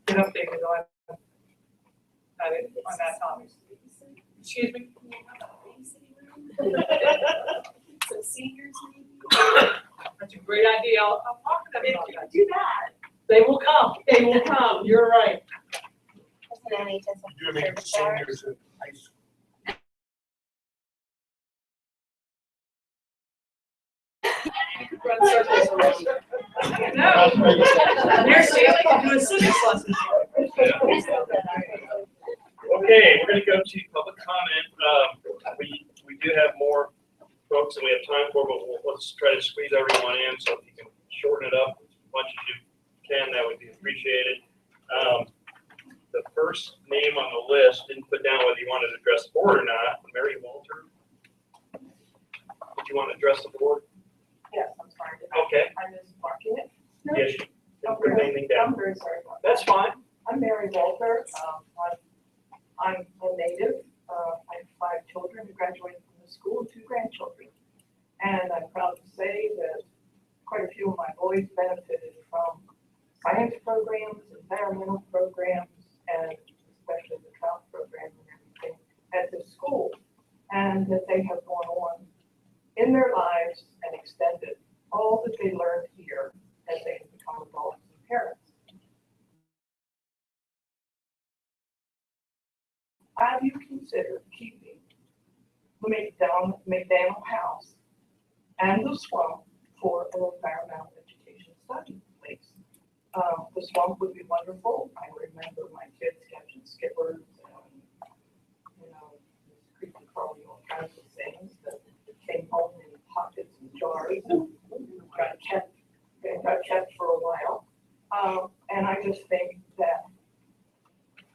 get updated on that topic. Excuse me? Some seniors maybe? That's a great idea. I'll talk to them If about you that. do that, They will come. They will come. You're right. Doesn't NHS You mean service hours? seniors in high school? Run circles around. No. There's Stanley can do a civics lesson. Okay, we're gonna go to public comment. We do have more folks than we have time for, but let's try to squeeze everyone in, so if you can shorten it up as much as you can, that would be appreciated. The first name on the list didn't put down whether you wanted to address the board or not. Mary Walter, did you want to address the board? yes, I'm sorry. Okay. I missed marking it. Yes, you didn't put anything down. I'm very sorry about that. That's fine. I'm Mary Walter. I'm a native. I have 5 children who graduated from the school and 2 grandchildren. And I'm proud to say that quite a few of my boys benefited from science programs, environmental programs, and especially the trout program and everything at the school. And that they have gone on in their lives and extended all that they learned here as they have become adults and parents. Have you considered keeping the McDaniel House and the swamp for an environmental education study place? The swamp would be wonderful. I remember my kids catching skippers and, creepy crawly, all kinds of things that came home in pockets and jars and got kept for a while. And I just think that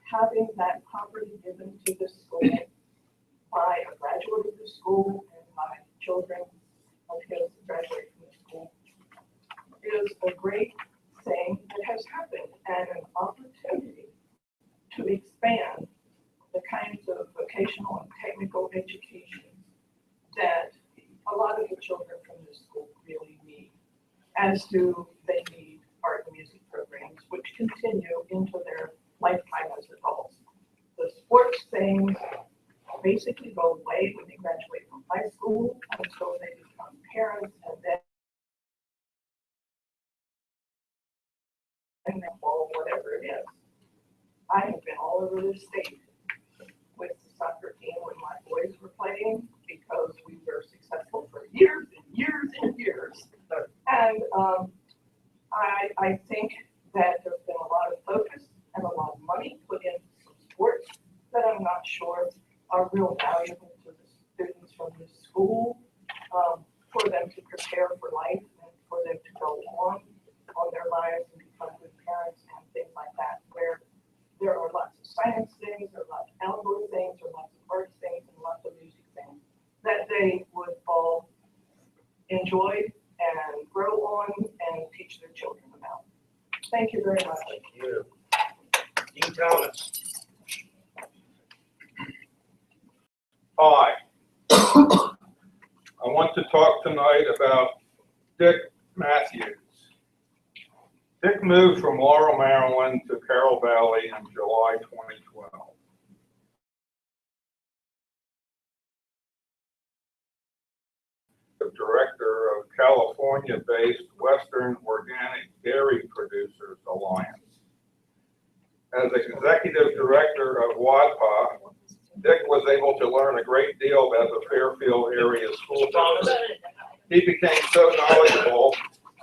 having that property given to the school by a graduate of the school and by children of his who graduate from the school is a great thing that has happened and an opportunity to expand the kinds of vocational and technical education that a lot of the children from this school really need, as do they need art and music programs, which continue into their lifetime as adults. The sports things basically go away when they graduate from high school until they become parents and then or whatever it is. I have been all over the state with the soccer team when my boys were playing because we were successful for years and years and years. And I think that there's been a lot of focus and a lot of money put into some sports that I'm not sure are real valuable to the students from this school, for them to prepare for life and for them to go on their lives and become good parents and things like that, where there are lots of science things, there are lots of outdoor things, there are lots of arts things, and lots of music things that they would all enjoy and grow on and teach their children about. Thank you very much. Thank you. Dean Thomas. Hi. I want to talk tonight about Dick Matthews. Dick moved from Laurel, Maryland to Carroll Valley in July 2012. The director of California-based Western Organic Dairy Producers Alliance. As executive director of WADPA, Dick was able to learn a great deal about the Fairfield area school district. He became so knowledgeable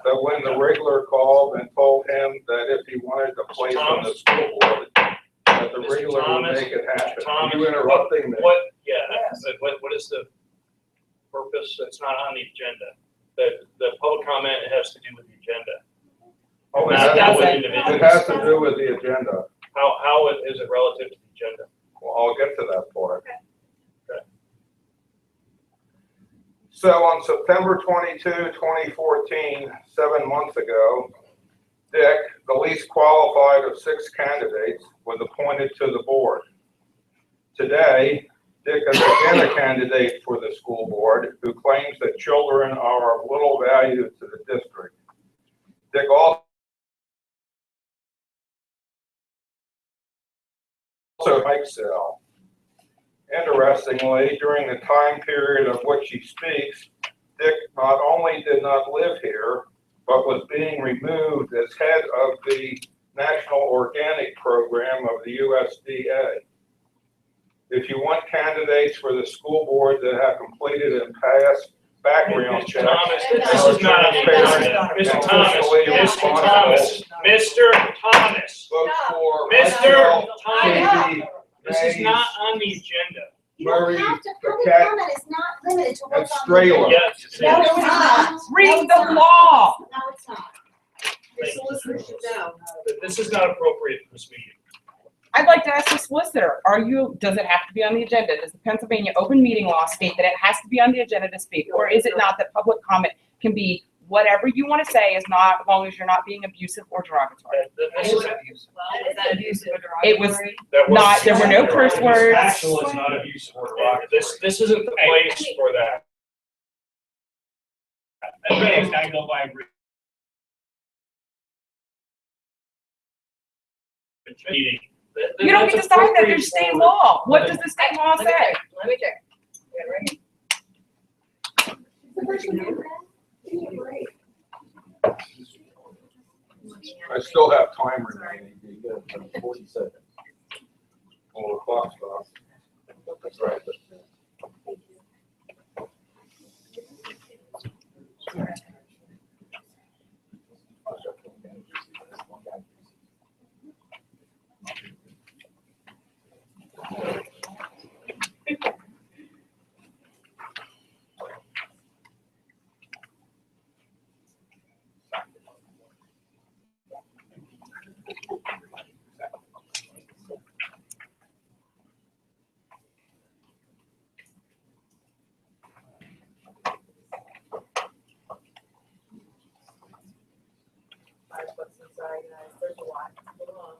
that when the Wriggler called and told him that if he wanted to place on the school board, that the Wriggler would make it happen. Are you interrupting me? What is the purpose? It's not on the agenda. The public comment has to do with the agenda. Oh, it has to do with the agenda. How is it relative to the agenda? Well, I'll get to that part. Okay. So on September 22, 2014, 7 months ago, Dick, the least qualified of 6 candidates, was appointed to the board. Today, Dick is again a candidate for the school board who claims that children are of little value to the district. Dick also Also, bike sale. Interestingly, during the time period of which he speaks, Dick not only did not live here, but was being removed as head of the National Organic Program of the USDA. If you want candidates for the school board that have completed and passed background Mr. checks. Thomas, this is not on the agenda. Mr. Thomas, Mr. Thomas, Vote for Mr. myself, Thomas, Katie, this is Mays, not on the agenda. You don't Murray, have to, public Paquette, comment is not limited to and what's on the Strela. agenda. Yes, it No, is. it's not. Read No, the law. No, it's not. Your solicitor should know. This is not appropriate for this meeting. I'd like to ask the solicitor, does it have to be on the agenda? Does the Pennsylvania open meeting law state that it has to be on the agenda to speak? Or is it not that public comment can be whatever you want to say, as long as you're not being abusive or derogatory? This is, Is that abusive or It was that was. not, there were no curse words. Factual, it's not abusive or derogatory. This isn't the place for that. Everybody's gotta go by Meeting. You don't get to decide that, there's state law. What does the state law say? Let me check. I still have time remaining. You got 40 seconds. Oh, the clock stops. That's right. There's a lot. Hold on.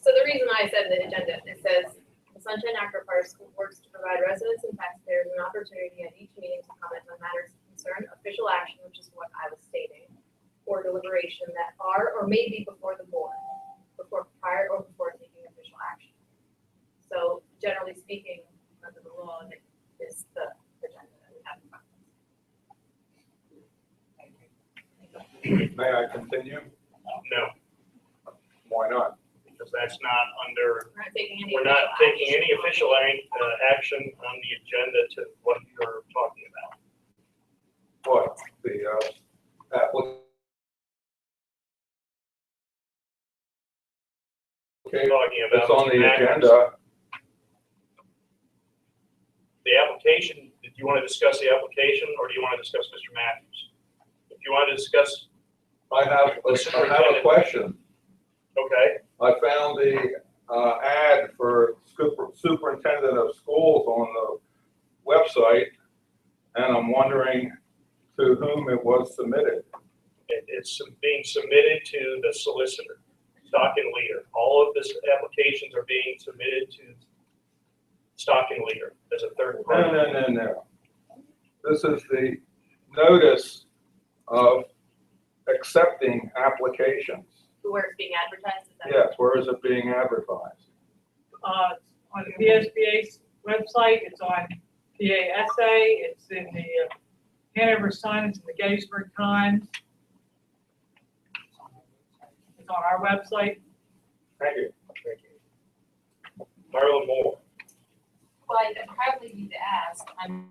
So the reason I said the agenda, it says, the Sunshine Act requires school boards to provide residents and taxpayers an opportunity at each meeting to comment on matters of concern, official action, which is what I was stating, or deliberation that are or may be before the board, prior or before taking official action. So generally speaking, under the law, it is the agenda that we have in front of us. May I continue? No, Why not? because that's not under, We're not taking any official action on the agenda to what you're talking about. What? The application. Talking about. It's on the Mr. Matthews. agenda. The application, do you want to discuss the application or do you want to discuss Mr. Matthews? If you want to discuss, I have a question. okay, I found the ad for superintendent of schools on the website, and I'm wondering to whom it was submitted. it's being submitted to the solicitor, Stock and Leader. All of this applications are being submitted to Stock and Leader as a third party. No. This is the notice of accepting applications. Where it's being advertised, is that? Yes, where is it being advertised? On the VSBA's website, it's on PASA, it's in the Hanover Sun, it's in the Gettysburg Times. It's on our website. Thank you. Thank you. Marlon Moore. Well, I probably need to ask, I'm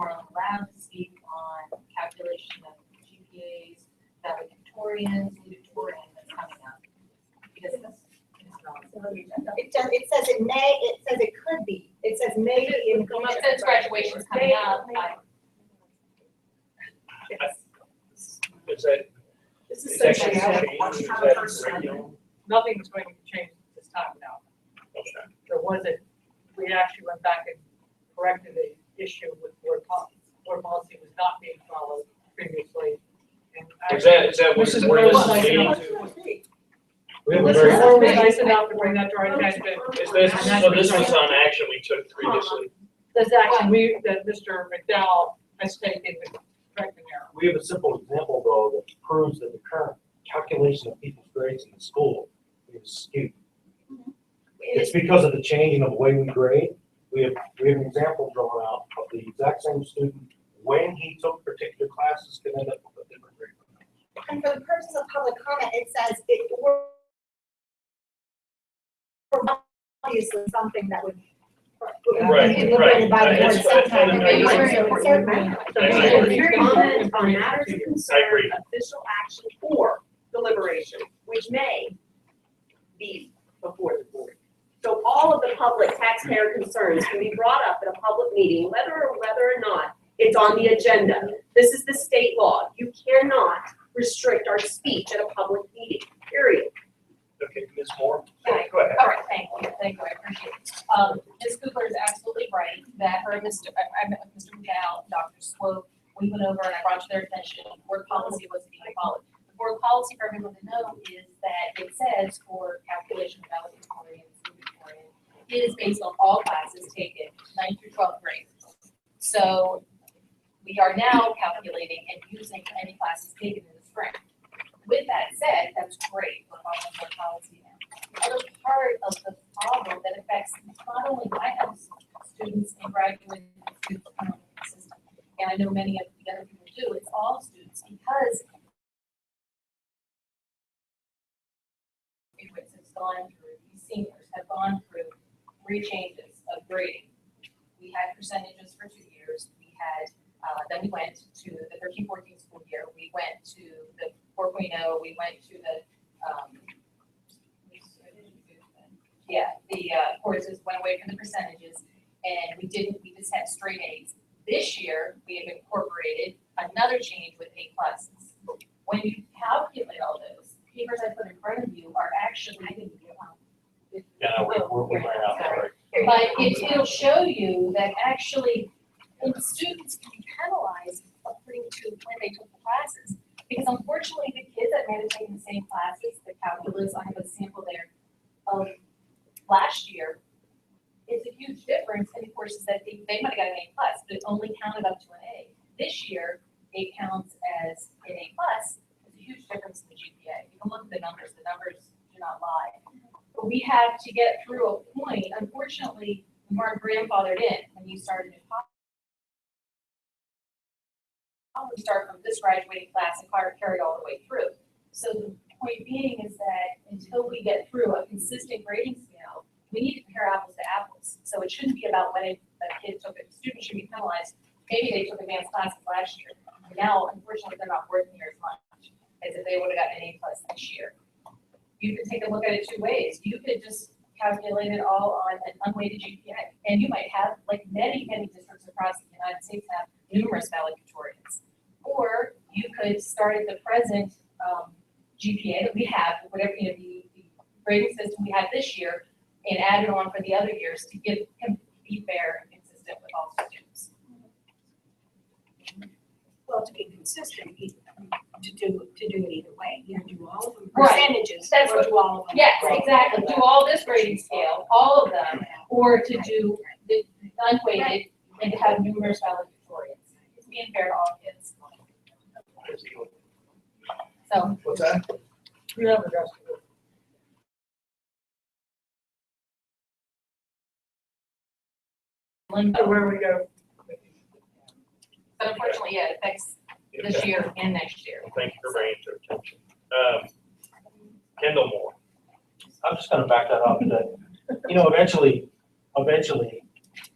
allowed to speak on calculation of GPAs, valedictorians, valedictorian that's coming up. Because this is not on the agenda. It says it may, it says it could be. It says maybe in. Well, since graduation's coming up, Is that, This Is is that essentially gonna how change? Is one that person, regular? nothing's going to change this time now. Okay. There wasn't, we actually went back and corrected the issue with board policy. Board policy was not being followed previously. And Is that what Mrs. where Moore this was nice is enough leading to? We have a Mrs. very, Moore was nice enough to bring that to our attention. Is this, so this was on action we took previously? This action that Mr. McDowell has taken to correct an error. we have a simple example though that proves that the current calculation of people's grades in the school is skewed. It's because of the changing of the way we grade. We have an example drawn out of the exact same student, when he took particular classes, could end up with a different grade. And for the purpose of public comment, it says it were obviously something that would. Right, be implemented by the board It's- I sometime. agree. Maybe I it's agree. certain. Comment on matters of concern, agree. official action, or deliberation, which may be before the board. So all of the public taxpayer concerns can be brought up at a public meeting, whether or not it's on the agenda. This is the state law. You cannot restrict our speech at a public meeting, period. Okay, Ms. Moore? Okay. Go ahead. All right, thank you, I appreciate it. Ms. Kugler is absolutely right, that her, I met with Mr. McDowell, Dr. Swope, we went over and I brought to their attention, board policy was being followed. The board policy, for everyone to know, is that it says for calculation of valedictorian, is based on all classes taken, 9th through 12th grade. So we are now calculating and using any classes taken in the spring. With that said, that's great, we're following our policy now. The other part of the problem that affects not only my house students and graduating students coming into the system, and I know many of the other people do, it's all students, because graduates have gone through, these seniors have gone through 3 changes of grading. We had percentages for 2 years, we had, then we went to the 13-14 school year, we went to the 4.0, we went to the, the courses went away from the percentages, and we just had straight A's. This year, we have incorporated another change with A pluses. When you calculate all those, papers I put in front of you are actually, Yeah, we ran out, sorry. but it'll show you that actually, and students can be penalized according to when they took the classes. Because unfortunately, the kids that might have taken the same classes, the calculus, I have a sample there of last year, it's a huge difference in the courses that they might have got an A plus, but it only counted up to an A. This year, it counts as an A plus, it's a huge difference in the GPA. You can look at the numbers do not lie. But we have to get through a point, unfortunately, we weren't grandfathered in when you started in college. We start from this graduating class and carry all the way through. So the point being is that until we get through a consistent grading scale, we need to compare apples to apples. So it shouldn't be about when a kid took a student should be penalized. Maybe they took advanced classes last year. Now, unfortunately, they're not worth near as much as if they would have gotten an A plus this year. You could take a look at it 2 ways. You could just calculate it all on an unweighted GPA, and you might have, like many districts across the United States have numerous valedictorians. Or you could start at the present GPA that we have, whatever, the grading system we had this year, and add it on for the other years to be fair and consistent with all students. Well, to be consistent, to do it either way, you do all of them Right. percentages, That's or what- do all of them. Yes, exactly. Do all this grading scale, all of them, or to do the unweighted and to have numerous valedictorians. It's being fair to all kids. So, What's that? You have addressed it. So where we go? but unfortunately, yeah, it affects this year and next year. Thank you for bringing it to our attention. Kendall Moore. I'm just gonna back that up, that, eventually,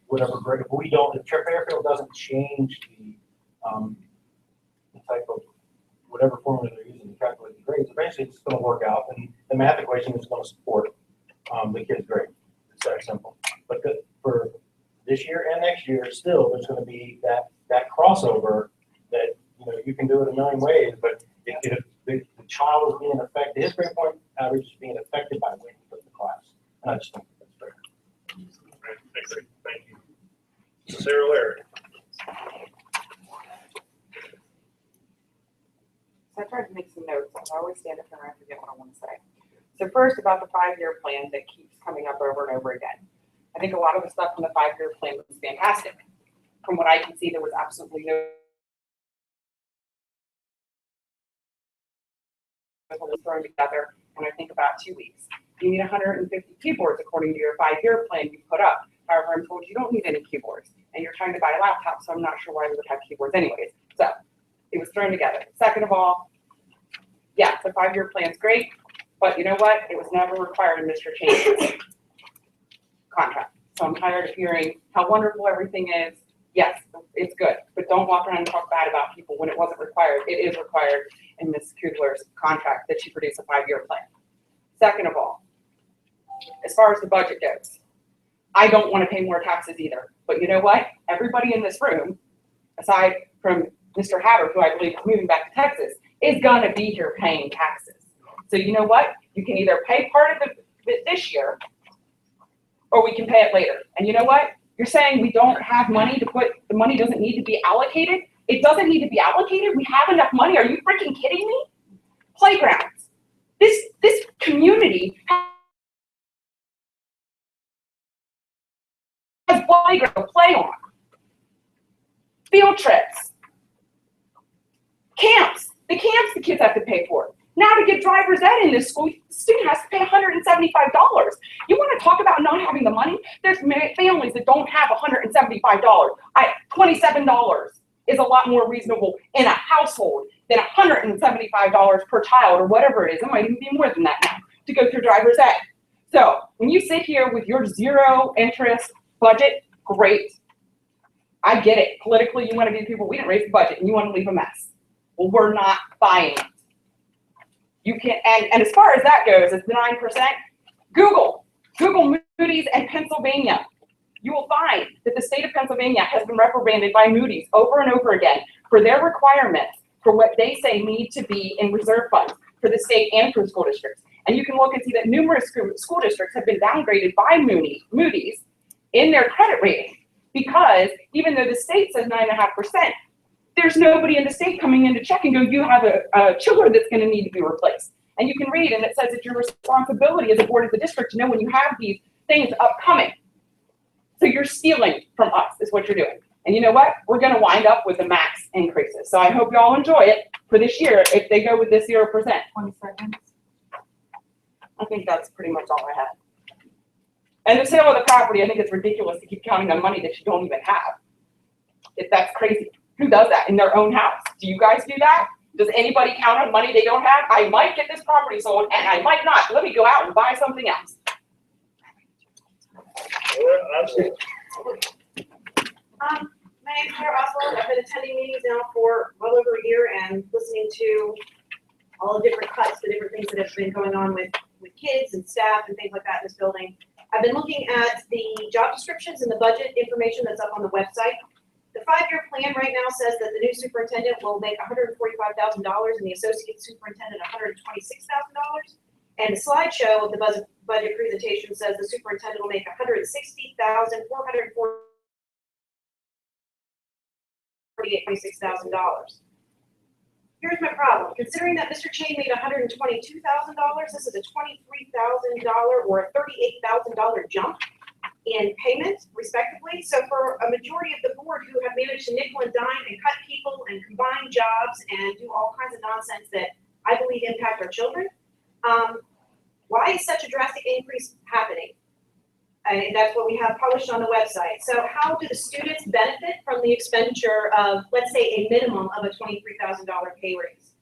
whatever grade, if we don't, if Fairfield doesn't change the type of, whatever formula they're using to calculate the grades, eventually it's gonna work out, and the math equation is gonna support the kid's grade. It's that simple. But for this year and next year, still, there's gonna be that crossover that, you can do it a million ways, but if the child is being affected, his grade point average is being affected by waiting for the class. And I just don't think that's fair. Right, thank you. Sarah Laird. So I tried to make some notes. I always stand up here and I forget what I want to say. So first, about the 5-year plan that keeps coming up over and over again. I think a lot of the stuff from the 5-year plan was fantastic. From what I can see, there was absolutely no was thrown together, and I think about 2 weeks. You need 150 keyboards according to your 5-year plan you put up. However, I'm told you don't need any keyboards, and you're trying to buy a laptop, so I'm not sure why we would have keyboards anyways. So it was thrown together. Second of all, yeah, the 5-year plan's great, but you know what? It was never required in Mr. Chain's contract. So I'm tired of hearing how wonderful everything is. Yes, it's good, but don't walk around and talk bad about people when it wasn't required. It is required in Ms. Kugler's contract that she produce a 5-year plan. Second of all, as far as the budget goes, I don't want to pay more taxes either. But you know what? Everybody in this room, aside from Mr. Hatter, who I believe is moving back to Texas, is going to be here paying taxes. So you know what? You can either pay part of it this year, or we can pay it later. And you know what? You're saying we don't have money to put, the money doesn't need to be allocated? It doesn't need to be allocated? We have enough money. Are you freaking kidding me? Playgrounds. This community has playground to play on. Field trips. Camps. The camps the kids have to pay for. Now to get driver's ed in this school, the student has to pay $175. You want to talk about not having the money? There's families that don't have $175. $27 is a lot more reasonable in a household than $175 per child or whatever it is. It might even be more than that now to go through driver's ed. So when you sit here with your zero interest budget, great. I get it. Politically, you want to be people, we didn't raise the budget and you want to leave a mess. Well, we're not buying it. You can, and as far as that goes, it's the 9%. Google Moody's and Pennsylvania. You will find that the state of Pennsylvania has been reprimanded by Moody's over and over again for their requirements for what they say need to be in reserve funds for the state and for school districts. And you can look and see that numerous school districts have been downgraded by Moody's in their credit rating because even though the state says 9.5%, there's nobody in the state coming in to check and go, you have a chiller that's going to need to be replaced. And you can read, and it says it's your responsibility as a board of the district to know when you have these things upcoming. So you're stealing from us is what you're doing. And you know what? We're going to wind up with the max increases. So I hope y'all enjoy it for this year if they go with this 0%. 20 seconds. I think that's pretty much all I have. And the sale of the property, I think it's ridiculous to keep counting on money that you don't even have. If that's crazy. Who does that in their own house? Do you guys do that? Does anybody count on money they don't have? I might get this property sold and I might not. Let me go out and buy something else. My name's Claire Oswald. I've been attending meetings now for well over a year and listening to all the different cuts, the different things that have been going on with kids and staff and things like that in this building. I've been looking at the job descriptions and the budget information that's up on the website. The 5-year plan right now says that the new superintendent will make $145,000 and the associate superintendent $126,000. And the slideshow of the budget presentation says the superintendent will make $160,446,000. Here's my problem. Considering that Mr. Chain made $122,000, this is a $23,000 or a $38,000 jump in payment, respectively. So for a majority of the board who have managed to nickel and dime and cut people and combine jobs and do all kinds of nonsense that I believe impact our children, why is such a drastic increase happening? And that's what we have published on the website. So how do the students benefit from the expenditure of, let's say, a minimum of a $23,000 pay raise?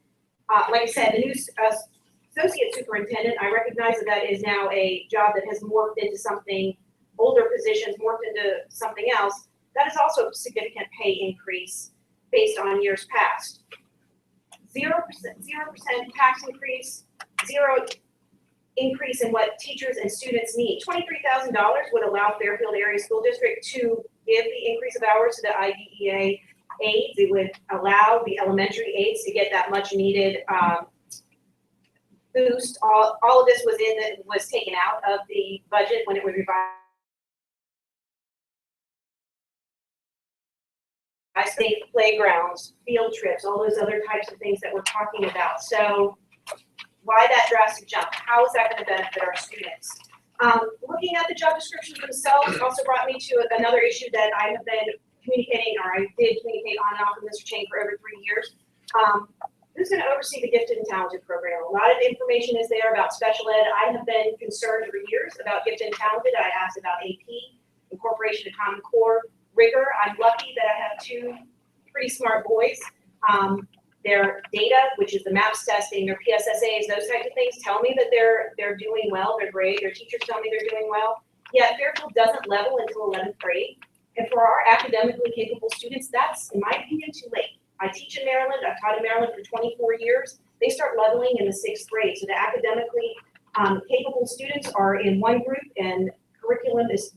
Like I said, the new associate superintendent, I recognize that is now a job that has morphed into something, older positions morphed into something else. That is also a significant pay increase based on years past. 0% tax increase, 0 increase in what teachers and students need. $23,000 would allow Fairfield Area School District to give the increase of hours to the IDEA aides. It would allow the elementary aides to get that much needed boost. All of this was taken out of the budget when it was revised. I think playgrounds, field trips, all those other types of things that we're talking about. So why that drastic jump? How is that going to benefit our students? Looking at the job descriptions themselves also brought me to another issue that I have been communicating, or I did communicate on and off with Mr. Chang for over 3 years. Who's going to oversee the gifted and talented program? A lot of information is there about special ed. I have been concerned for years about gifted and talented. I asked about AP, incorporation of Common Core, rigor. I'm lucky that I have 2 pretty smart boys. Their data, which is the MAPS testing, their PSSAs, those types of things, tell me that they're doing well, they're great. Their teachers tell me they're doing well. Yet Fairfield doesn't level until 11th grade. And for our academically capable students, that's, in my opinion, too late. I teach in Maryland. I've taught in Maryland for 24 years. They start leveling in the 6th grade. So the academically capable students are in one group, and curriculum is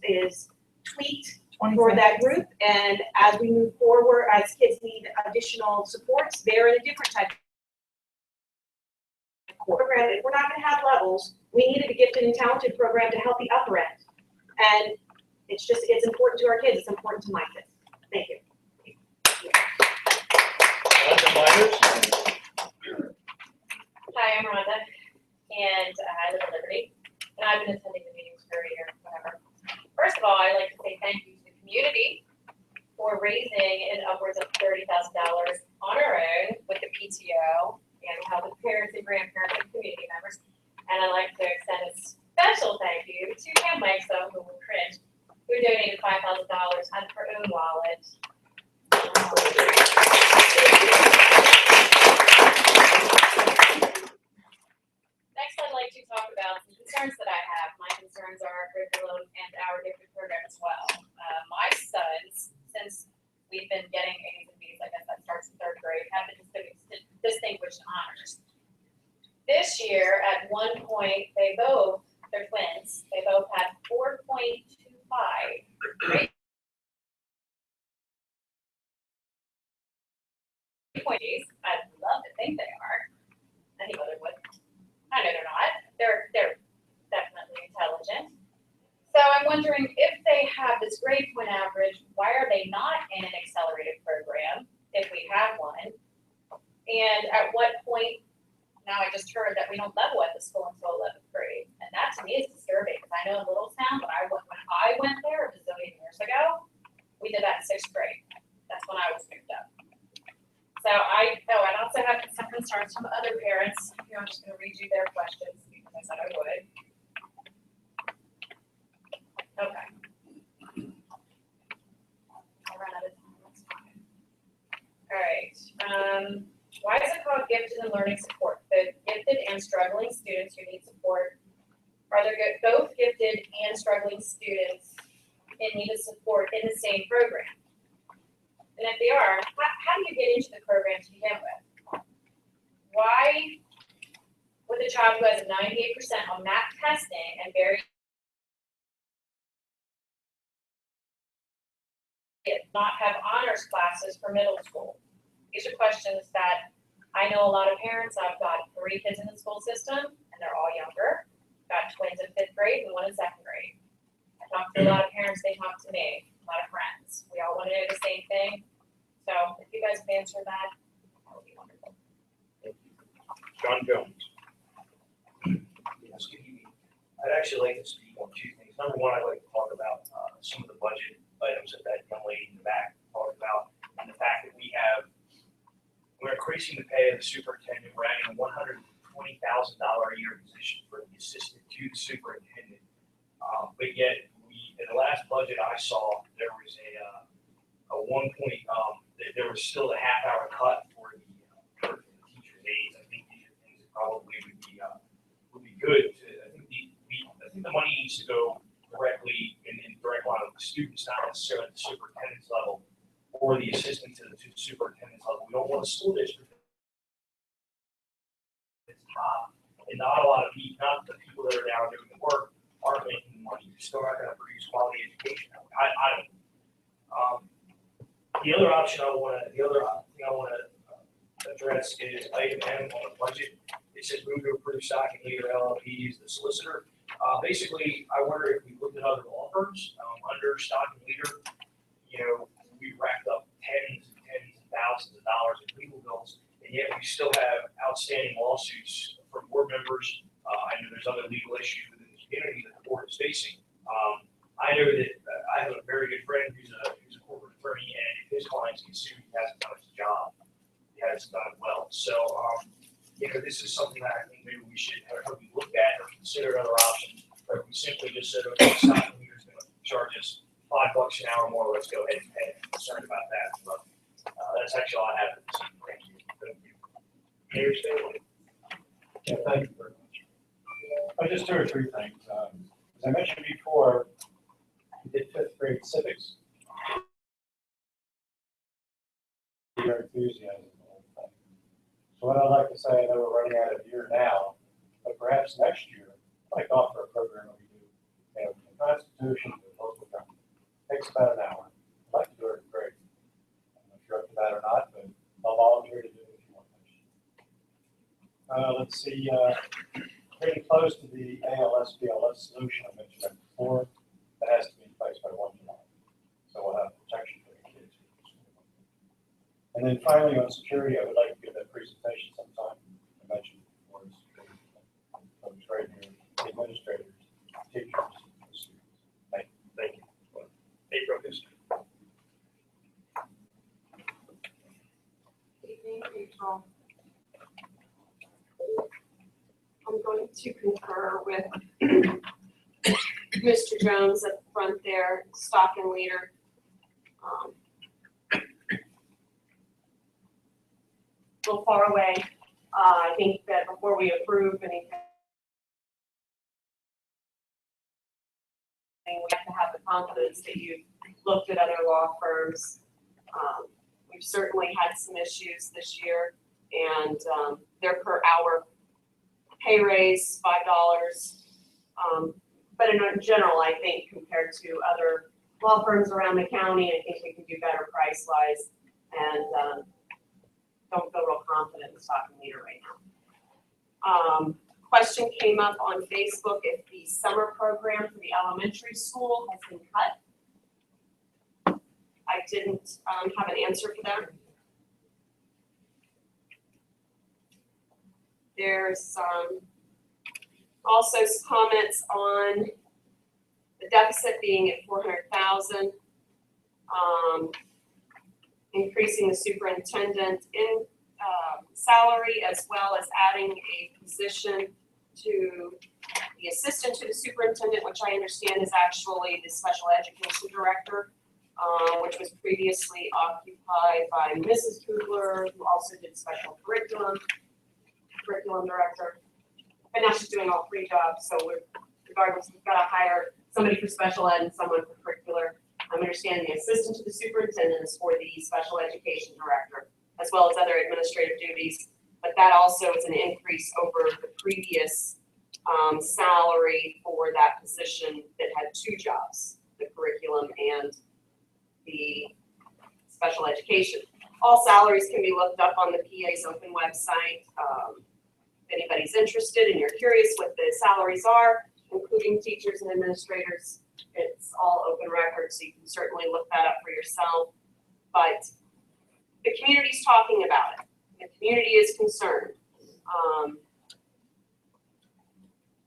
tweaked for that group. And as we move forward, as kids need additional supports, they're in a different type of program. If we're not going to have levels, we needed a gifted and talented program to help the upper end. And it's important to our kids. It's important to my kids. Thank you. Hi, I'm Rhonda, and I live in Liberty, and I've been attending the meetings for a year, whatever. First of all, I'd like to say thank you to the community for raising in upwards of $30,000 on our own with the PTO and how the parents and grandparents and community members. And I'd like to extend a special thank you to Pam Maxo, who will cringe, who donated $5,000 out of her own wallet. Next, I'd like to talk about some concerns that I have. My concerns are our curriculum and our gifted program as well. My sons, since we've been getting A's and B's, I guess that starts in 3rd grade, have been distinguished honors. This year, at one point, they're twins, they both had 4.25 grade points. I'd love to think they are. Any other would. I know they're not. They're definitely intelligent. So I'm wondering if they have this grade point average, why are they not in an accelerated program if we have one? And at what point, now I just heard that we don't level at the school until 11th grade. And that to me is disturbing because I know in Littlestown, when I went there a bazillion years ago, we did that in 6th grade. That's when I was moved up. So I also have some concerns from other parents. I'm just going to read you their questions because I said I would. Okay. I'll run out of time. That's fine. All right. Why is it called gifted and learning support? The gifted and struggling students who need support, are there both gifted and struggling students in need of support in the same program? And if they are, how do you get into the program to begin with? Why would a child who has a 98% on math testing and very not have honors classes for middle school? These are questions that I know a lot of parents. I've got 3 kids in the school system, and they're all younger. Got twins in 5th grade and 1 in 2nd grade. I talk to a lot of parents, they talk to me, a lot of friends. We all want to know the same thing. So if you guys can answer that would be wonderful. John Jones. Yes, I'd actually like to speak on 2 things. Number one, I'd like to talk about some of the budget items that young lady in the back talked about, and the fact that we're increasing the pay of the superintendent. We're adding a $120,000 a year position for the assistant to the superintendent. But yet, in the last budget I saw, there was there was still a half-hour cut for the teacher's aides. I think these are things that probably would be good. I think the money needs to go directly in direct line with the students, not necessarily at the superintendent's level or the assistant to the superintendent's level. We don't want a school district that's top, and not a lot of people, not the people that are now doing the work, aren't making money. You're still not going to produce quality education. I don't. The other thing I want to address is item M on the budget. It says move to approve through Stock and Leader LLPs, the solicitor. Basically, I wonder if we looked at other law firms under Stock and Leader, you know, we racked up tens and thousands of dollars in legal bills, and yet we still have outstanding lawsuits from board members. I know there's other legal issues within the community that the board is facing. I know that I have a very good friend who's a corporate attorney, and if his clients get sued, he hasn't done his job. He hasn't done it well. So, you know, this is something that I think maybe we should have we looked at or consider other options. Or if we simply just said, okay, Stock and Leader's going to charge us $5 an hour more, let's go ahead and pay. I'm concerned about that. But that's actually all I have for this evening. Thank you. Thank you. Mayor Staley. Yeah, thank you very much. Just 2 or 3 things. As I mentioned before, we did 5th grade civics. Your enthusiasm. So what I'd like to say, I know we're running out of year now, but perhaps next year, I'd like to offer a program that we do, you know, the Constitution, the local government. Takes about an hour. I'd like to do it great. I don't know if you're up to that or not, but I'll volunteer to do it if you want to. Let's see, getting close to the ALS-BLS solution I mentioned before. That has to be in place by 1 July. So we'll have protection for the kids. And then finally, on security, I would like to give that presentation sometime. I mentioned before, folks right here, the administrators, teachers, and students. Thank you. April, Evening, Rachel. I'm going to concur with Mr. Jones at the front there, Stock and Leader. A little far away. I think that before we approve anything, we have to have the confidence that you've looked at other law firms. We've certainly had some issues this year, and their per hour pay raise, $5. But in general, I think compared to other law firms around the county, I think we can do better price-wise, and don't feel real confident in Stock and Leader right now. Question came up on Facebook if the summer program for the elementary school has been cut. I didn't have an answer for that. There's also some comments on the deficit being at 400,000. Increasing the superintendent in salary, as well as adding a position to the assistant to the superintendent, which I understand is actually the special education director, which was previously occupied by Mrs. Kugler, who also did special curriculum director. But now she's doing all 3 jobs, so regardless, we've got to hire somebody for special ed and someone for curricular. I'm understanding the assistant to the superintendent is for the special education director, as well as other administrative duties. But that also is an increase over the previous salary for that position that had 2 jobs, the curriculum and the special education. All salaries can be looked up on the PA's open website. If anybody's interested and you're curious what the salaries are, including teachers and administrators, it's all open record, so you can certainly look that up for yourself. But the community's talking about it. The community is concerned.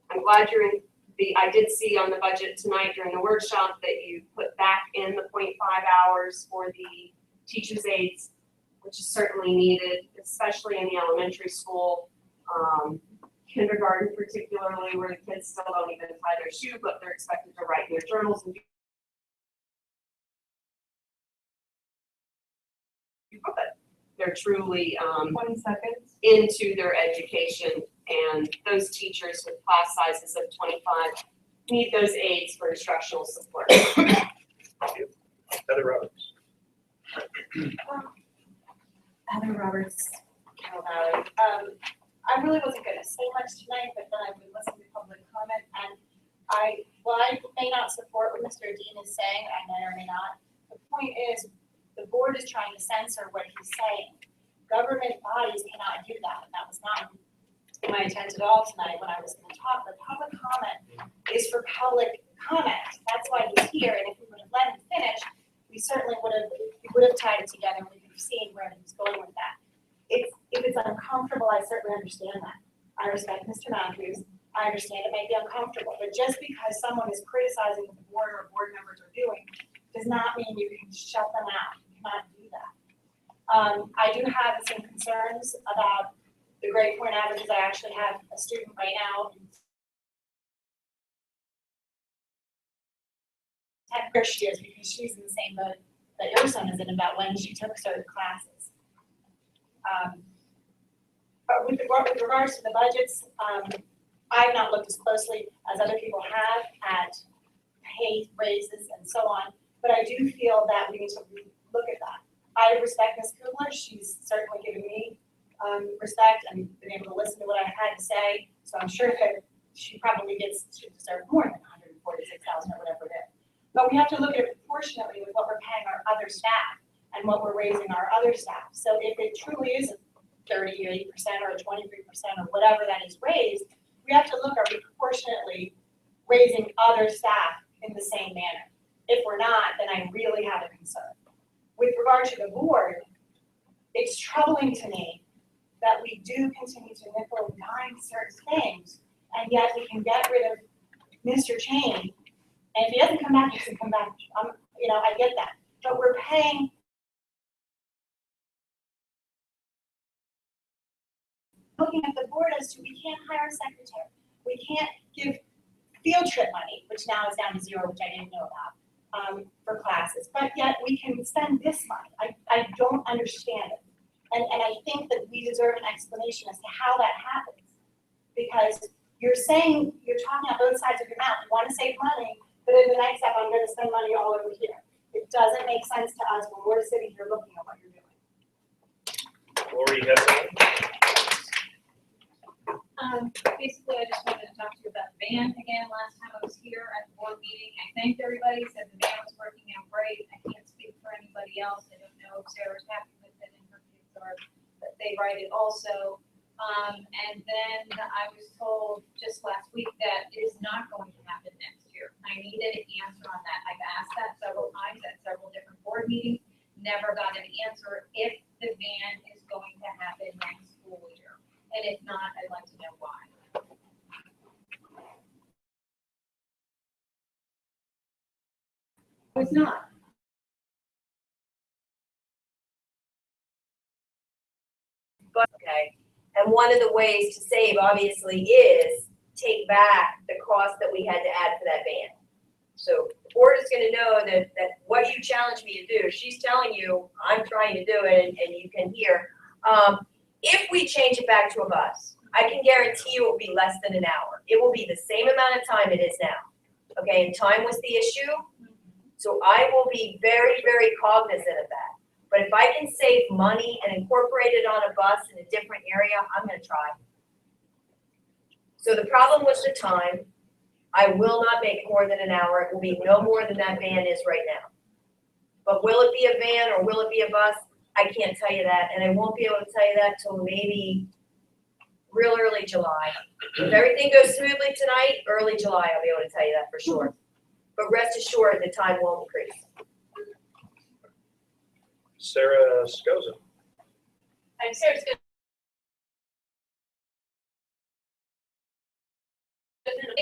I'm glad you're in I did see on the budget tonight during the workshop that you put back in the 0.5 hours for the teachers' aides, which is certainly needed, especially in the elementary school. Kindergarten particularly, where the kids still don't even tie their shoe, but they're expected to write in their journals and they're truly 20 seconds. into their education, and those teachers with class sizes of 25 need those aides for instructional support. Heather Roberts. Heather Roberts, Carroll Valley. I really wasn't going to say much tonight, but then I would listen to public comment, and while I may not support what Mr. Dean is saying, I may or may not, the point is the board is trying to censor what he's saying. Government bodies cannot do that. That was not my attention at all tonight when I was gonna talk, but public comment is for public comment. That's why he's here, and if we would have let him finish, we certainly would have tied it together, and we could have seen where he was going with that. If it's uncomfortable, I certainly understand that. I respect Mr. Matthews. I understand it may be uncomfortable, but just because someone is criticizing what the board or board members are doing does not mean you can shut them out. You cannot do that. I do have some concerns about the grade point averages. I actually have a student right now where she is, because she's in the same boat that your son is in about when she took certain classes. But with regards to the budgets, I've not looked as closely as other people have at pay raises and so on, but I do feel that we need to look at that. I respect Ms. Kugler. She's certainly given me respect and been able to listen to what I had to say, so I'm sure that she probably should deserve more than $146,000 or whatever it is. But we have to look at it proportionately with what we're paying our other staff and what we're raising our other staff. So if it truly is a 38% or a 23% or whatever that is raised, we have to look, are we proportionately raising other staff in the same manner? If we're not, then I really have a concern. With regard to the board, it's troubling to me that we do continue to nickel and dime certain things, and yet we can get rid of Mr. Chain. And if he doesn't come back, he doesn't come back. I get that. But we're paying looking at the board as to we can't hire a secretary. We can't give field trip money, which now is down to zero, which I didn't know about, for classes. But yet we can spend this money. I don't understand it. And I think that we deserve an explanation as to how that happens. Because you're talking out both sides of your mouth. You want to save money, but in the next step, I'm going to spend money all over here. It doesn't make sense to us when we're sitting here looking at what you're doing. Lori, you have something? Basically, I just wanted to talk to you about the band again. Last time I was here at the board meeting, I thanked everybody, said the band was working out great. I can't speak for anybody else. I don't know if Sarah's happy with it and her kids are, but they write it also. And then I was told just last week that it is not going to happen next year. I needed an answer on that. I've asked that several times at several different board meetings, never got an answer if the band is going to happen next school year. And if not, I'd like to know why. It's not. But, okay, and one of the ways to save obviously is take back the cost that we had to add for that band. So the board is gonna know that what you challenged me to do, she's telling you, I'm trying to do it, and you can hear. If we change it back to a bus, I can guarantee you it will be less than an hour. It will be the same amount of time it is now. Okay, and time was the issue. So I will be very, very cognizant of that. But if I can save money and incorporate it on a bus in a different area, I'm gonna try. So the problem was the time. I will not make more than an hour. It will be no more than that van is right now. But will it be a van or will it be a bus? I can't tell you that, and I won't be able to tell you that till maybe real early July. If everything goes smoothly tonight, early July, I'll be able to tell you that for sure. But rest assured, the time won't increase. Sarah Scosa. I'm Sarah Scosa.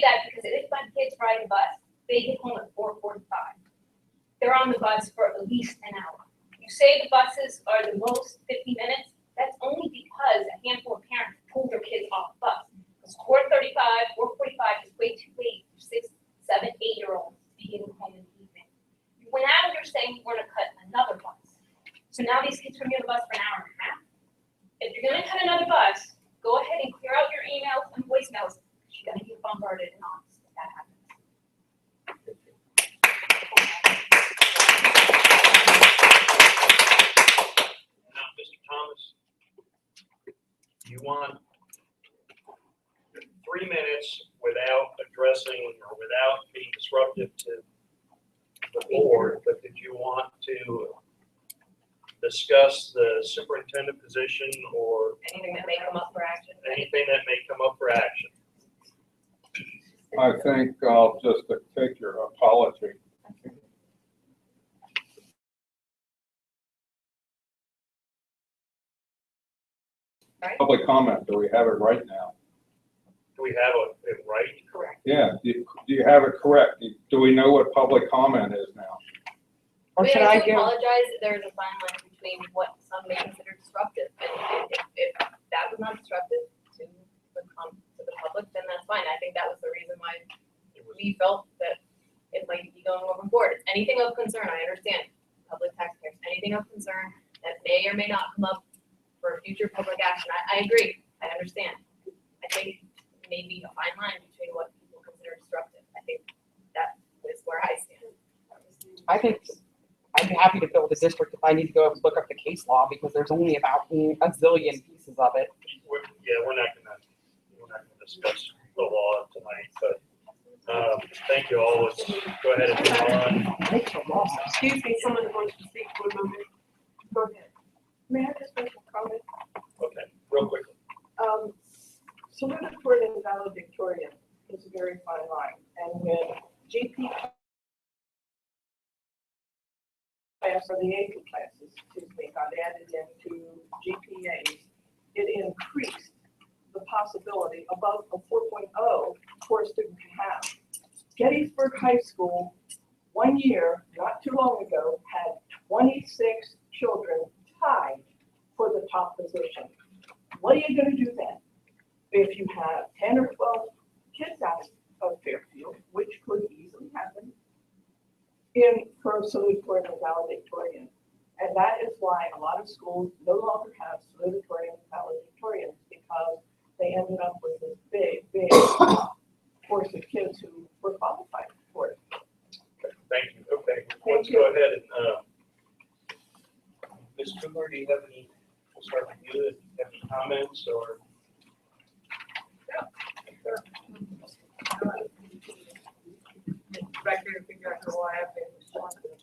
That because if my kids ride the bus, they get home at 4:45. They're on the bus for at least an hour. You say the buses are the most 50 minutes, that's only because a handful of parents pull their kids off the bus. Because 4:35, 4:45 is way too late for 6, 7, 8-year-olds to be getting home in the evening. Now you're saying we're gonna cut another bus. So now these kids are gonna be on the bus for an hour and a half. If you're gonna cut another bus, go ahead and clear out your emails and voicemails. You're gonna get bombarded and honest if that happens. Now, Mr. Thomas, you want 3 minutes without addressing or without being disruptive to the board, but did you want to discuss the superintendent position or Anything that may come up for action. anything that may come up for action. I think I'll just take your apology. Public comment, do we have it right now? Do we have it right? Correct. Yeah, do you have it correct? Do we know what public comment is now? Or We should have I to give? apologize, there is a fine line between what some may consider disruptive, and if that was not disruptive to the public, then that's fine. I think that was the reason why we felt that it might be going overboard. Anything of concern, I understand, public taxpayers, anything of concern that may or may not come up for future public action, I agree, I understand. I think maybe a fine line between what people consider disruptive. I think that is where I stand. I think I'd be happy to build a district if I need to go look up the case law, because there's only about a zillion pieces of it. We're not gonna discuss the law tonight, but, thank you all. Let's go ahead and move on. Excuse me, someone wants to speak for a moment. Go ahead. May I just make a comment? Okay, real quickly. Salutatorian and valedictorian is a very fine line, and when GP class or the AP classes, got added into GPAs, it increased the possibility above a 4.0 for a student to have. Gettysburg High School, 1 year, not too long ago, had 26 children tied for the top position. What are you gonna do then? If you have 10 or 12 kids out of Fairfield, which could easily happen, for salutatorian and valedictorian. And that is why a lot of schools no longer have salutatorian and valedictorians, because they ended up with this big force of kids who were qualified for it. Thank you. Okay, let's go ahead and, Ms. Cooper, do you have any, we'll start with you, if you have any comments or? Back here to figure out why I have been responsible.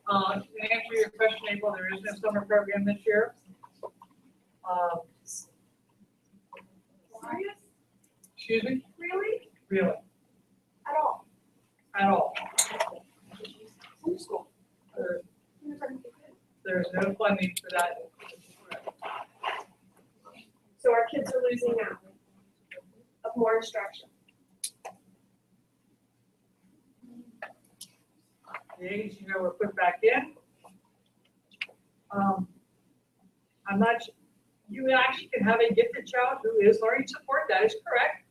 To answer your question, April, there is no summer program this year. Excuse me? Really? Really, At all? at all. Homeschool. There's no funding for that. So our kids are losing out of more instruction. The age, were put back in. I'm not, you actually can have a gifted child who is learning support, that is correct.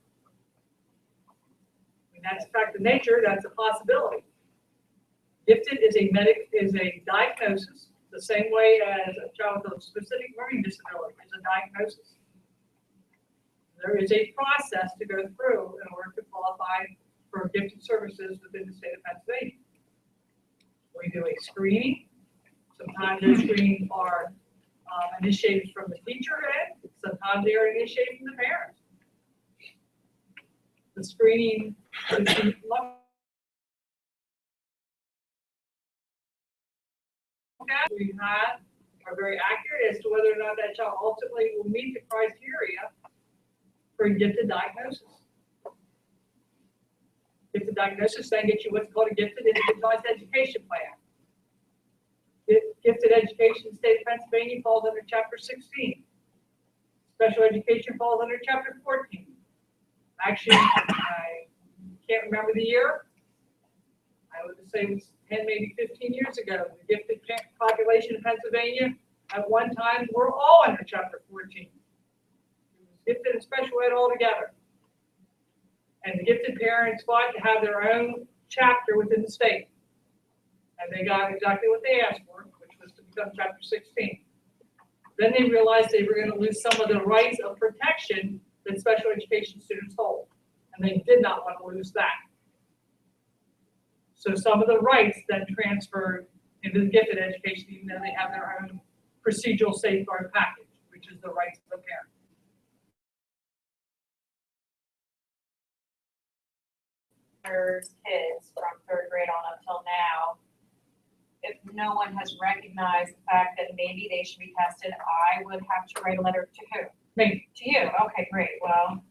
I mean, that's a fact of nature, that's a possibility. Gifted is a diagnosis, the same way as a child with a specific learning disability is a diagnosis. There is a process to go through in order to qualify for gifted services within the state of Pennsylvania. We do a screening. Sometimes those screenings are initiated from the teacher end. Sometimes they are initiated from the parents. The screening we have are very accurate as to whether or not that child ultimately will meet the criteria for a gifted diagnosis. Gifted diagnosis then gets you what's called a gifted individualized education plan. Gifted education in the state of Pennsylvania falls under Chapter 16. Special education falls under Chapter 14. Actually, I can't remember the year. I would say it was 10, maybe 15 years ago. The gifted population in Pennsylvania at one time were all under Chapter 14. It was gifted and special ed all together. And the gifted parents fought to have their own chapter within the state. And they got exactly what they asked for, which was to become Chapter 16. Then they realized they were going to lose some of the rights of protection that special education students hold. And they did not want to lose that. So some of the rights then transferred into the gifted education, even though they have their own procedural safeguard package, which is the rights of the parent. Kids from third grade on up till now, if no one has recognized the fact that maybe they should be tested, I would have to write a letter to who? Me. To you, okay, great, well,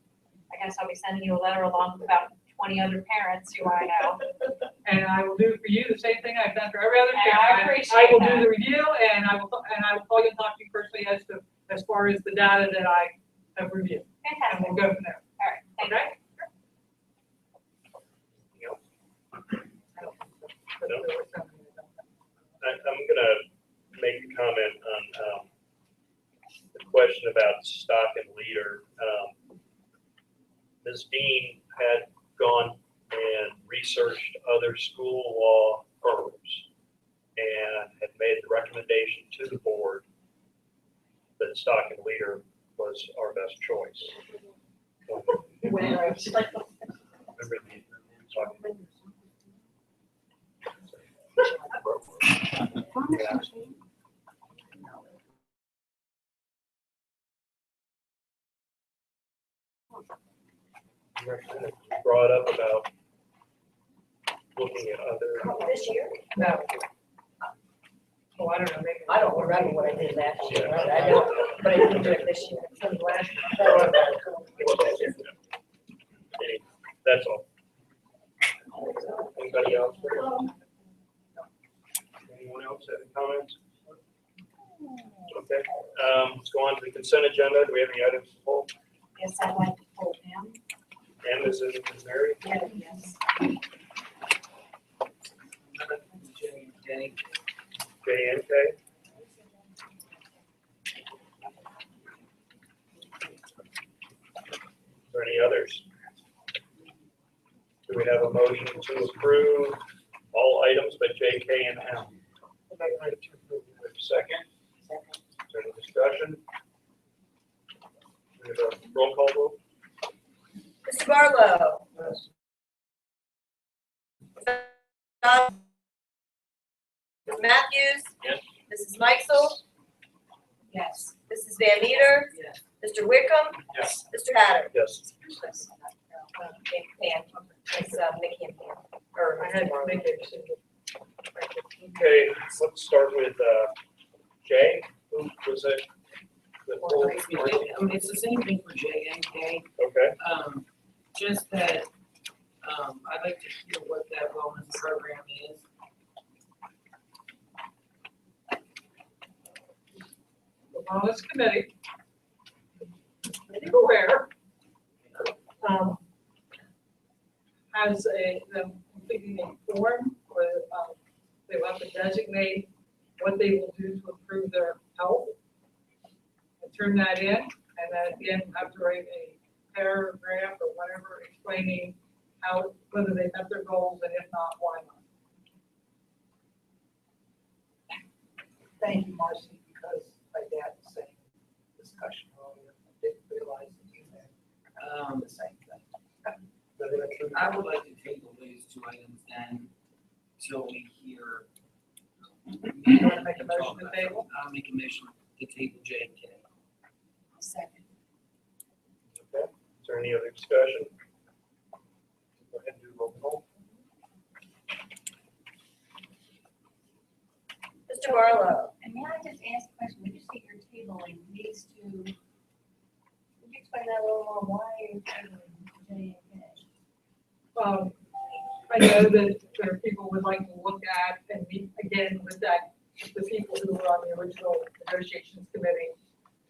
I guess I'll be sending you a letter along with about 20 other parents who I know. And I will do for you the same thing I've done for every other And parent. I appreciate I will that. do the review and I will call you and talk to you personally as far as the data that I have reviewed. And Fantastic, we'll go from there. all right, thank you. Okay? I'm gonna make a comment on, the question about stock and leader. Ms. Dean had gone and researched other school law firms and had made the recommendation to the board that stock and leader was our best choice. Remember the stock and leader? Yeah. Brought up about looking at other. This year? No. Oh, I don't know, maybe. I don't remember what I did last year, right? I know, but I didn't do it this year. That's all. Anybody else? Anyone else have any comments? Okay, let's go on to the consent agenda. Do we have any items to pull? Yes, I'd like to pull them. And is it Mary? Yes. J and K? Are there any others? Do we have a motion to approve all items but J, K, and M? Second? Is there any discussion? We have a roll call vote? Mr. Barlow. Yes. Ms. Matthews. Yes. Mrs. Meisel. Yes. Mrs. Van Meter. Yes. Mr. Wickham. Yes. Mr. Hatter. Yes. Pam. It's Mickey and Pam. Or I had to make a decision. Okay, let's start with J. Who was it? The full- It's the same thing for J and K, Okay, just that, I'd like to hear what that wellness program is. The wellness committee, you're aware, has them completing a form where, they will have to designate what they will do to improve their health. And turn that in, and then at the end, have to write a paragraph or whatever explaining how, whether they met their goals, and if not, why not. Thank you, Marcy, because my dad was saying discussion earlier, I didn't realize that you had the same thing. I would like to table these two items then, till we hear. You wanna make a motion to table? I'll make a motion to table J and K. Second. okay. Is there any other discussion? Go ahead and do roll call. Mr. Barlow. And may I just ask a question, when you say you're tabling these two, could you explain that a little more, why are you tabling J and K? I know that there are people would like to look at and meet again with the people who were on the original negotiations committee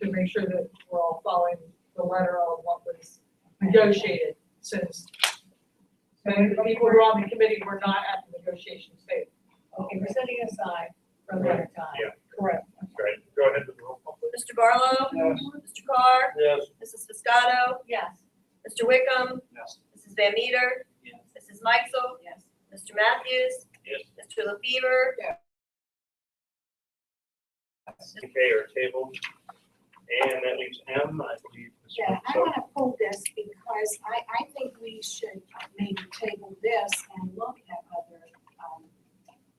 to make sure that we're all following the letter of what was negotiated, since many of the people who were on the committee were not at the negotiation stage. Okay, we're setting aside from another time. Yeah. Correct. Great, go ahead with the roll call, please. Mr. Barlow. Yes. Mr. Carr. Yes. Mrs. Fiscato. Yes. Mr. Wickham. Yes. Mrs. Van Meter. Yes. Mrs. Meisel. Yes. Mr. Matthews. Yes. Mr. LaFever. K are tabled, and that leaves M, I believe. Ms. Yeah, I So- want to pull this because I think we should maybe table this and look at other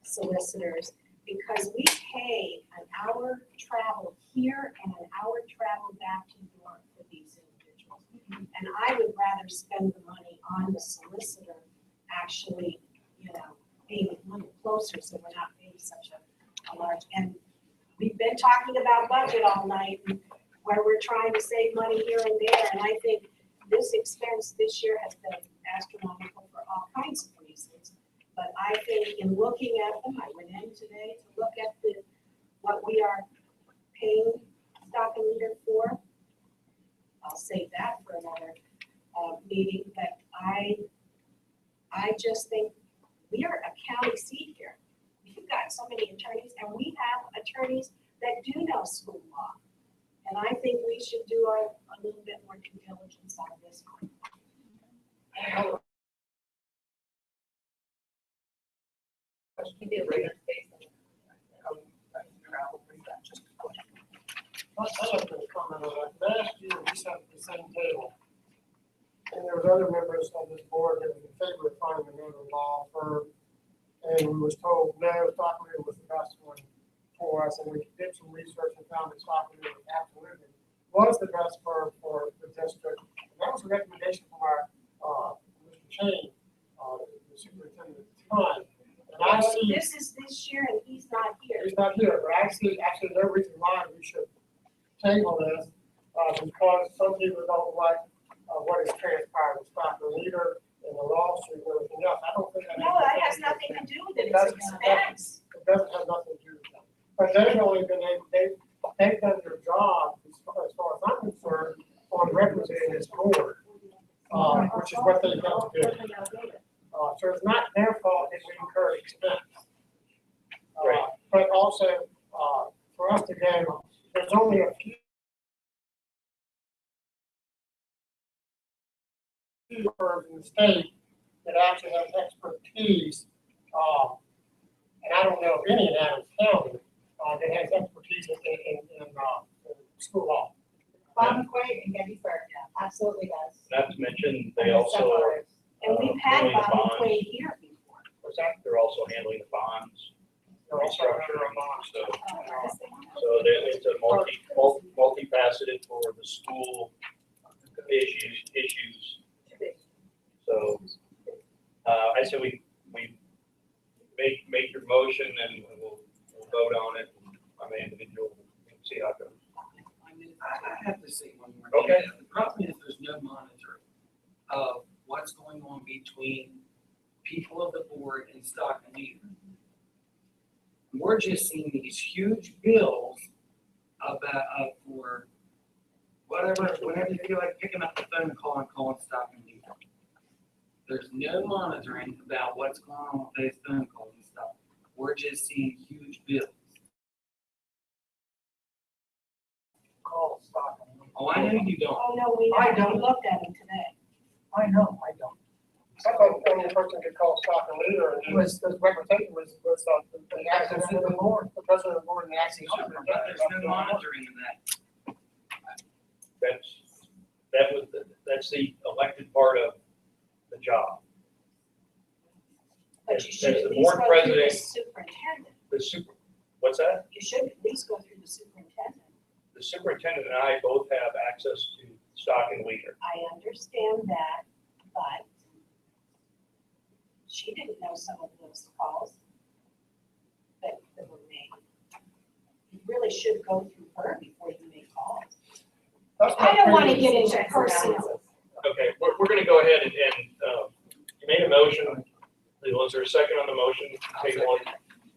solicitors, because we pay an hour travel here and an hour travel back to York for these individuals. And I would rather spend the money on the solicitor actually, being a little closer, so we're not paying such a been talking about budget all night, and where we're trying to save money here and there, and I think this expense this year has been astronomical for all kinds of reasons. But I think in looking at them, I went in today to look at what we are paying stock and meter for. I'll save that for another meeting, but I just think we are a county seat here. We've got so many attorneys, and we have attorneys that do know school law. And I think we should do a little bit more due diligence on this one. You do bring us space. I'd like to comment on that. Last year, we sat at the same table. And there was other members of this board that was in favor of finding another law firm. And we was told, no, Stockton was the best one for us. And we did some research and found that Stockton absolutely was the best firm for the district. And that was a recommendation from our, Mr. Chain, the superintendent at the time. And I see. This is this year, and he's not here. He's not here, but I see actually no reason why we should table this, because some people don't like what is transpired with Stockton Leader and the lawsuit and everything else. I don't think that. No, that has nothing to do with it. It's expense. It doesn't have nothing to do with that. But they've only been able, they've done their job, as far as I'm concerned, on representing this board, which is what they have to do. So it's not their fault if we incur expense. But also, for us to go, there's only a few firms in the state that actually have expertise, and I don't know of any in Adams County that has expertise in school law. Bob McQuaid and Gettysburg, absolutely does. Not to mention, they also are. And we've had handling the Bob bonds. McQuaid here before. What's that? They're also handling the bonds, They're also restructuring, bonds. so it's a multifaceted for the school issues. So, I say we make your motion and we'll vote on it on the individual, see how it goes. I have to say one more thing. Okay. The problem is there's no monitoring of what's going on between people of the board and Stockton Leader. We're just seeing these huge bills for whatever, whenever you feel like picking up the phone and calling Stockton Leader. There's no monitoring about what's going on with those phone calls and stuff. We're just seeing huge bills. Call Stockton. Oh, I know you don't. Oh, no, we I haven't don't. looked at them today. I know, I don't. I thought the only person could call Stockton Leader, and he was, his reputation was the acting of the board, the president of the board and the acting But superintendent. there's no monitoring of that. That's the elected part of the job. But As- you as should the at least board go through the president- superintendent. What's that? You should at least go through the superintendent. The superintendent and I both have access to Stockton Leader. I understand that, but she didn't know some of those calls that were made. You really should go through her before you make calls. I don't want to get into personal. Okay, we're gonna go ahead and, you made a motion. Was there a second on the motion? Table it.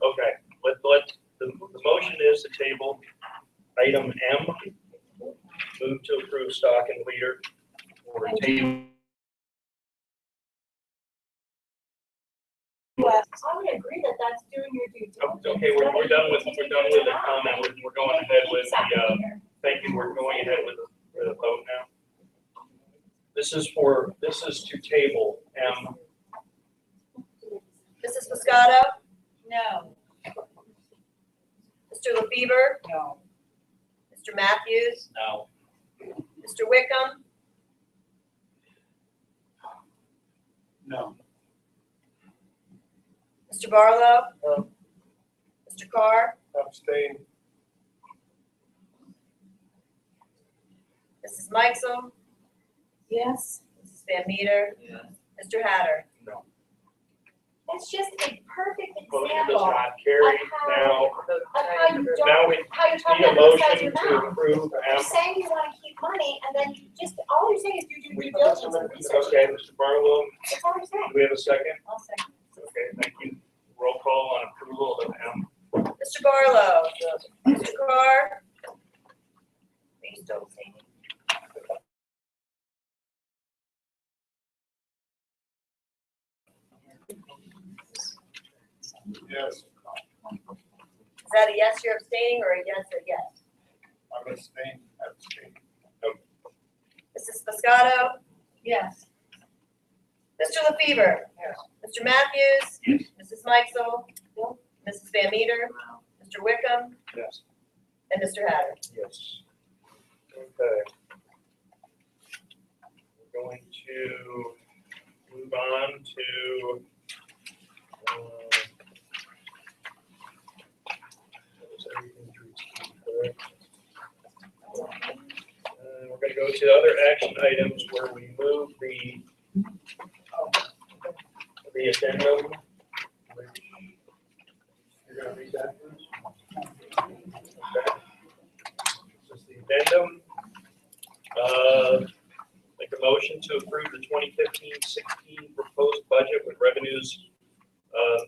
Okay, the motion is to table item M, move to approve Stockton Leader, or table. I would agree that that's doing your due diligence. Okay, we're done with the comment. We're going ahead with the, thank you, we're going ahead with the vote now. This is to table M. Mrs. Moscato? No. Mr. LaFever? No. Mr. Matthews? No. Mr. Wickham? No. Mr. Barlow? No. Mr. Carr? Abstain. Mrs. Meiksem? Yes, Mrs. Van Meter? Yeah. Mr. Hatter? No. It's just a perfect Motion does example not carry. Now, of how you now don't, we how you're talking need a about both sides motion of your to mouth. approve You're saying you wanna keep money, and then you just, all you're saying is you do due diligence and research. Okay, Mr. Barlow, That's all you're saying. do we have a second? I'll second. Okay, thank you. Roll call on approval of M. Mr. Barlow. Mr. Carr. Are you still abstaining? Yes, Is that a yes, you're abstaining, or a yes or yes? I'm abstaining. Mrs. Moscato? Yes. Mr. LaFever? Yes. Mr. Matthews? Yes. Mrs. Meichel? Mrs. Van Meter? Mr. Wickham? Yes. And Mr. Hatter? Yes. Okay. We're going to move on to, that was everything through T, correct? We're gonna go to other action items where we move the addendum. You're gonna read that first? Okay. This is the addendum. Make a motion to approve the 2015-16 proposed budget with revenues of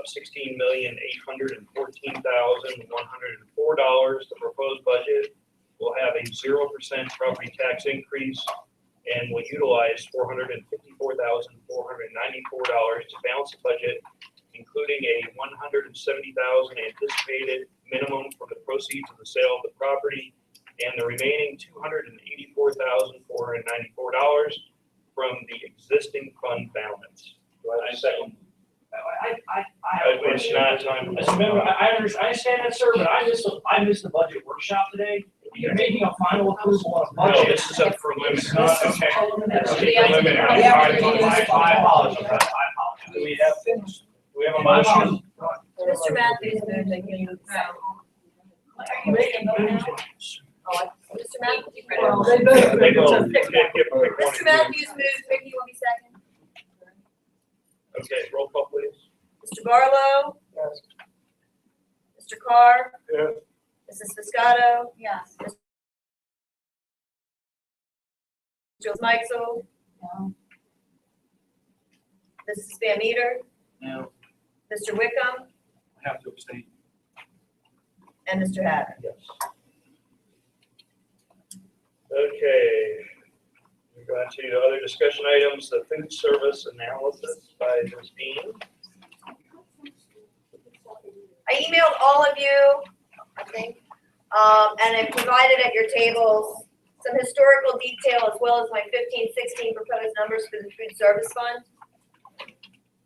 $16,814,104. The proposed budget will have a 0% property tax increase and will utilize $454,494 to balance the budget, including a $170,000 anticipated minimum from the proceeds of the sale of the property and the remaining $284,494 from the existing fund balance. Do I have a second? It's not time. Mr. Member, I understand that, sir, but I missed the budget workshop today. You're making a final approval on a No, budget. this is a preliminary. It's not, okay. It's a Yeah. preliminary. Yeah. I apologize. Do we have a motion? Mr. Matthews moved, and you moved second. Are you making a vote now? Mr. Matthews? Well, they both moved, They go. so pick one. Mr. Matthews moved, Vicky, you want me second? Okay, roll call please. Mr. Barlow? Yes. Mr. Carr? Yes. Mrs. Moscato? Yes. Mr. Meichel? No. Mrs. Van Meter? No, Mr. Wickham? I have to abstain. And Mr. Hatter? Yes. Okay. We're going to other discussion items, the food service analysis by Ms. Dean. I emailed all of you, I think, and I provided at your tables some historical detail as well as my 15-16 proposed numbers for the food service fund.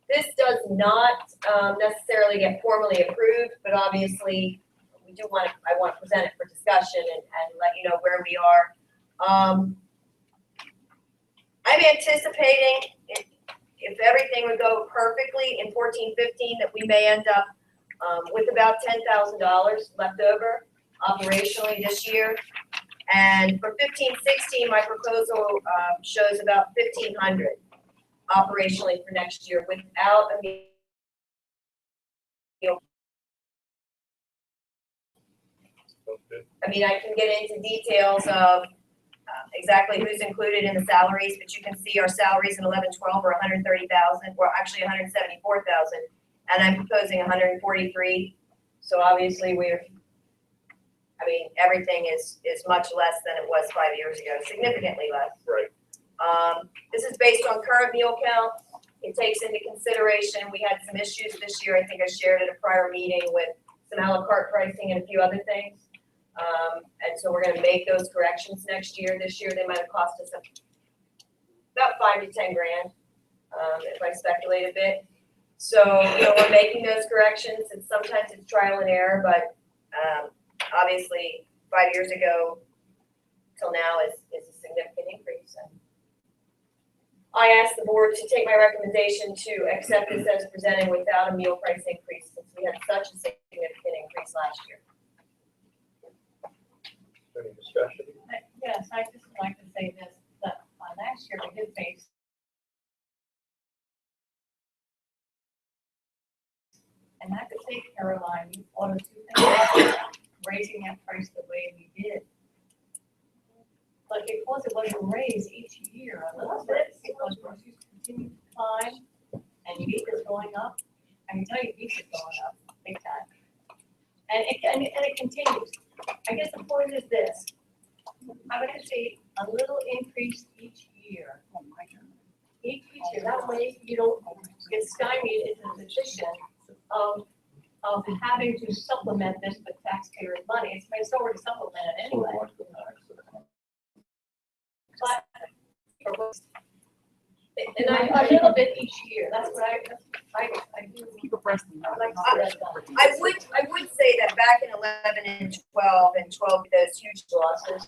This does not necessarily get formally approved, but obviously we do want to, I want to present it for discussion and let you know where we are. I'm anticipating if everything would go perfectly in 14-15 that we may end up with about $10,000 left over operationally this year. And for 15-16, my proposal shows about $1,500 operationally for next year without a meal. I mean, I can get into details of exactly who's included in the salaries, but you can see our salaries in 11-12 are 130,000, or actually 174,000, and I'm proposing 143. So obviously everything is much less than it was 5 years ago, significantly less. Right. This is based on current meal count. It takes into consideration, we had some issues this year, I think I shared at a prior meeting with some a la carte pricing and a few other things. And so we're gonna make those corrections next year. This year, they might have cost us about 5 to 10 grand, if I speculate a bit. So, we're making those corrections, and sometimes it's trial and error, but, obviously, 5 years ago till now is a significant increase. And I asked the board to take my recommendation to accept this as presented without a meal price increase, since we had such a significant increase last year. Any discussion? Yes, I just would like to say this, that last year we did face. And I could say, Caroline, you ought to do raising that price the way we did. But because it wasn't raised each year a little bit, because groceries continue to climb and meat is going up, I can tell you meat is going up big time. And it continues. I guess the point is this, I would see a little increase each year. Oh my God. Each year, that way you don't get stymied into the position of having to supplement this with taxpayers' money. It's already supplemented anyway. But, and a little bit each year, that's what I do. Keep abreast. I like to see that done. I would say that back in 11 and 12, those huge losses,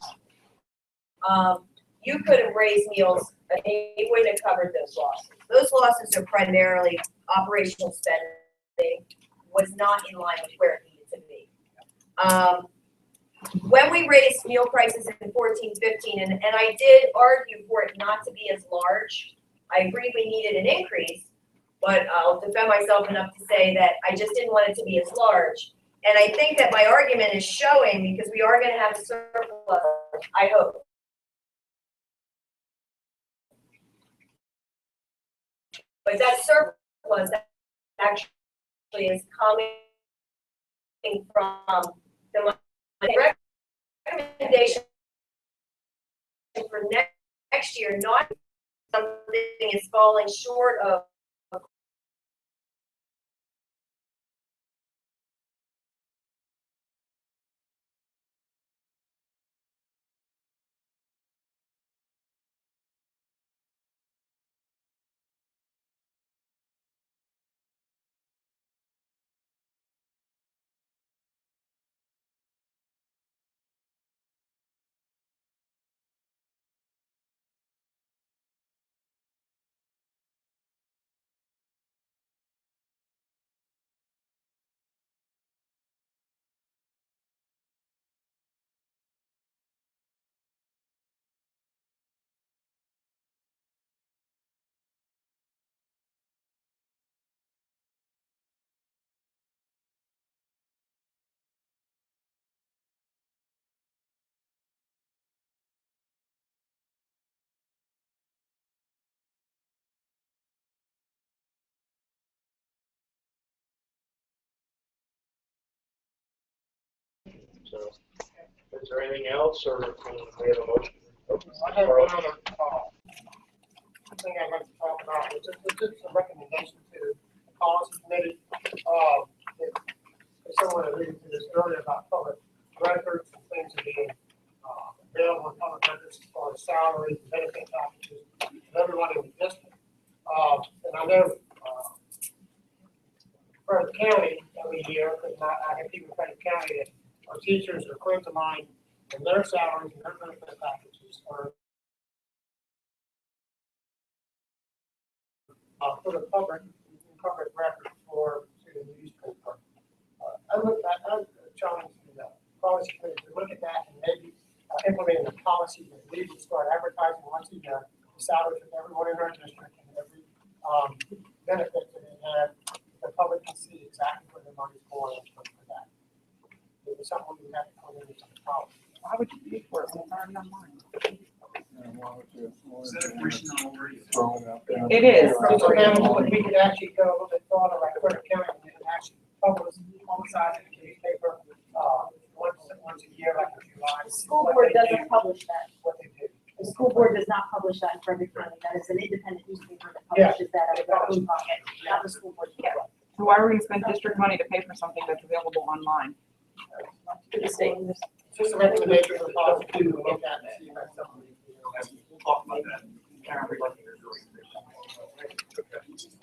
you could have raised meals, and you wouldn't have covered those losses. Those losses are primarily operational spending, was not in line with where it needed to be. When we raised meal prices in 14, 15, and I did argue for it not to be as large, I agree we needed an increase, but I'll defend myself enough to say that I just didn't want it to be as large. And I think that my argument is showing because we are going to have a surplus, I hope. But that surplus actually is coming from the recommendation for next year, not something is falling short of. So, is there anything else, or can we have a motion? I have one other thing I'd like to talk about, which is just a recommendation to the policy committee. If someone alluded to this earlier about public records and things that being available in public records as far as salaries and benefit packages of everyone in the district. And I know for the county every year, because I have people in the county that are teachers or friends of mine, and their salaries and their benefit packages are for the public record for to the newspaper. I challenge the policy committee to look at that and maybe implement a policy that we would start advertising once a year the salaries of everyone in our district and every benefit that they have. The public can see exactly where their money's going for that. It was something we have to put into the policy. Why would you pay for it when it's already online? Is that a question already? It is. So then we could actually go a little bit farther, like Frederick County, and actually publicize it in the newspaper once a year, like in July. The school board doesn't publish that. What they do. The school board does not publish that in Frederick County. That is an independent newspaper that publishes that out of their own pocket, not the school board. So why are we gonna spend district money to pay for something that's available online? To the state. Just a recommendation for the policy to look at and see if that's something. We'll talk about that.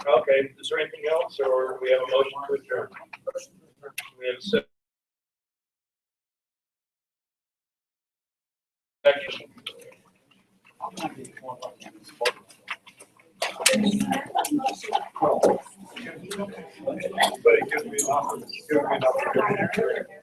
Okay, is there anything else, or do we have a motion to adjourn? We have a second. But it gives me an opportunity.